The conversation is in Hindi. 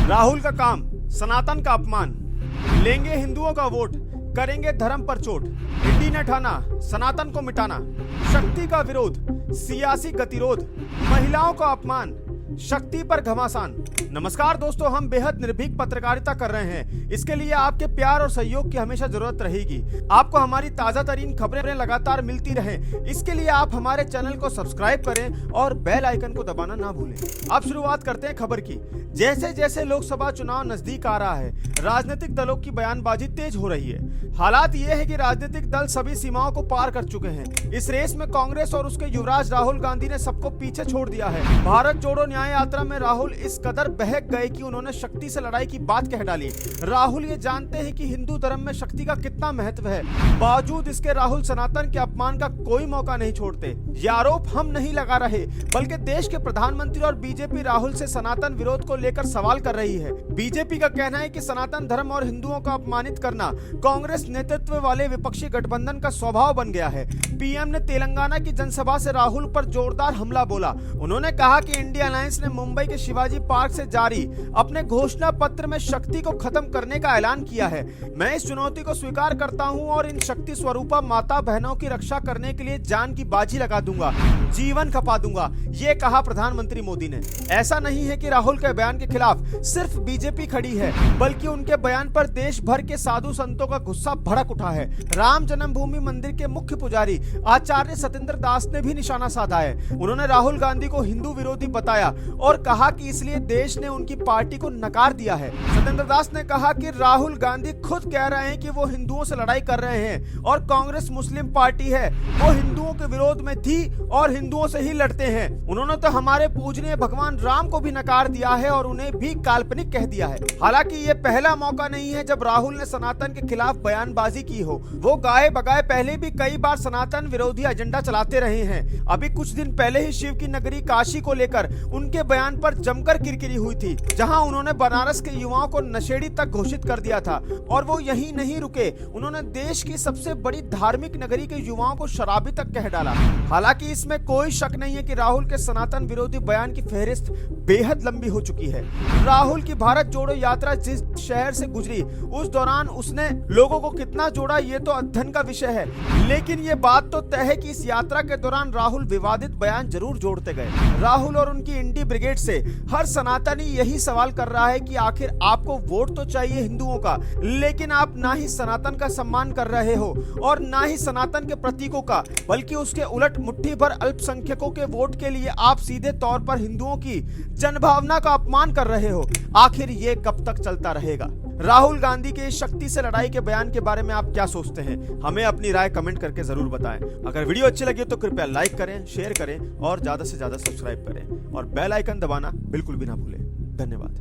राहुल का काम सनातन का अपमान, लेंगे हिंदुओं का वोट, करेंगे धर्म पर चोट, इंडी ने ठाना सनातन को मिटाना, शक्ति का विरोध, सियासी गतिरोध, महिलाओं का अपमान, शक्ति पर घमासान। नमस्कार दोस्तों, हम बेहद निर्भीक पत्रकारिता कर रहे हैं। इसके लिए आपके प्यार और सहयोग की हमेशा जरूरत रहेगी। आपको हमारी ताजा तरीन खबरें लगातार मिलती रहें, इसके लिए आप हमारे चैनल को सब्सक्राइब करें और बेल आइकन को दबाना ना भूलें। अब शुरुआत करते हैं खबर की। जैसे जैसे लोकसभा चुनाव नजदीक आ रहा है, राजनीतिक दलों की बयानबाजी तेज हो रही है। हालात ये है कि राजनीतिक दल सभी सीमाओं को पार कर चुके हैं। इस रेस में कांग्रेस और उसके युवराज राहुल गांधी ने सबको पीछे छोड़ दिया है। भारत जोड़ो न्याय यात्रा में राहुल इस कदर बहक गए कि उन्होंने शक्ति से लड़ाई की बात कह डाली। राहुल ये जानते हैं कि हिंदू धर्म में शक्ति का कितना महत्व है, बावजूद इसके राहुल सनातन के अपमान का कोई मौका नहीं छोड़ते। ये आरोप हम नहीं लगा रहे, बल्कि देश के प्रधानमंत्री और बीजेपी राहुल से सनातन विरोध को लेकर सवाल कर रही है। बीजेपी का कहना है कि सनातन धर्म और हिंदुओं का अपमानित करना कांग्रेस नेतृत्व वाले विपक्षी गठबंधन का स्वभाव बन गया है। पीएम ने तेलंगाना की जनसभा से राहुल पर जोरदार हमला बोला। उन्होंने कहा कि इंडिया अलायंस ने मुंबई के शिवाजी पार्क से जारी अपने घोषणा पत्र में शक्ति को खत्म करने का ऐलान किया है। मैं इस चुनौती को स्वीकार करता हूं और इन शक्ति स्वरूपा माता बहनों की रक्षा करने के लिए जान की बाजी लगा दूंगा, जीवन खपा दूंगा, ये कहा प्रधानमंत्री मोदी ने। ऐसा नहीं है कि राहुल के बयान के खिलाफ सिर्फ बीजेपी खड़ी है, बल्कि उनके बयान पर देश भर के साधु संतों का गुस्सा भड़क उठा है। राम जन्मभूमि मंदिर के मुख्य पुजारी आचार्य सत्येंद्र दास ने भी निशाना साधा है। उन्होंने राहुल गांधी को हिंदू विरोधी बताया और कहा कि इसलिए देश ने उनकी पार्टी को नकार दिया है। सत्येंद्र दास ने कहा कि राहुल गांधी खुद कह रहे हैं कि वो हिंदुओं से लड़ाई कर रहे हैं और कांग्रेस मुस्लिम पार्टी है, वो हिंदुओं के विरोध में थी और हिंदुओं से ही लड़ते हैं। उन्होंने तो हमारे पूजनीय भगवान राम को भी नकार दिया है और उन्हें भी काल्पनिक कह दिया है। हालांकि ये पहला मौका नहीं है जब राहुल ने सनातन के खिलाफ बयानबाजी की हो। वो गाए बगाए पहले भी कई बार सनातन विरोधी एजेंडा चलाते रहे हैं। अभी कुछ दिन पहले ही शिव की नगरी काशी को लेकर उनके बयान पर जमकर किरकिरी हुई थी, जहां उन्होंने बनारस के युवाओं को नशेड़ी तक घोषित कर दिया था। और वो यहीं नहीं रुके, उन्होंने देश की सबसे बड़ी धार्मिक नगरी के युवाओं को शराबी तक कह डाला। हालांकि इसमें कोई शक नहीं है कि राहुल के सनातन विरोधी बयान की फहरिस्त बेहद लंबी हो चुकी है। राहुल की भारत जोड़ो यात्रा जिस शहर से गुजरी, उस दौरान उसने लोगों को कितना जोड़ा ये तो अध्ययन का विषय है, लेकिन ये बात तो तय है कि इस यात्रा के दौरान राहुल विवादित बयान जरूर जोड़ते गए। राहुल और उनकी इंडी ब्रिगेड से हर सनातनी यही सवाल कर रहा है कि आखिर आपको वोट तो चाहिए हिंदुओं का, लेकिन आप ना ही सनातन का सम्मान कर रहे हो और ना ही सनातन के प्रतीकों का, बल्कि उसके उलट मुट्ठी भर अल्पसंख्यकों के वोट के लिए आप सीधे तौर पर हिंदुओं की जनभावना का अपमान कर रहे हो। आखिर ये कब तक चलता रहेगा? राहुल गांधी के शक्ति से लड़ाई के बयान के बारे में आप क्या सोचते हैं? हमें अपनी राय कमेंट करके जरूर बताएं। अगर वीडियो अच्छी लगी तो कृपया लाइक करें, शेयर करें और ज्यादा से ज्यादा सब्सक्राइब करें और बेल आइकन दबाना बिल्कुल भी ना भूलें। धन्यवाद।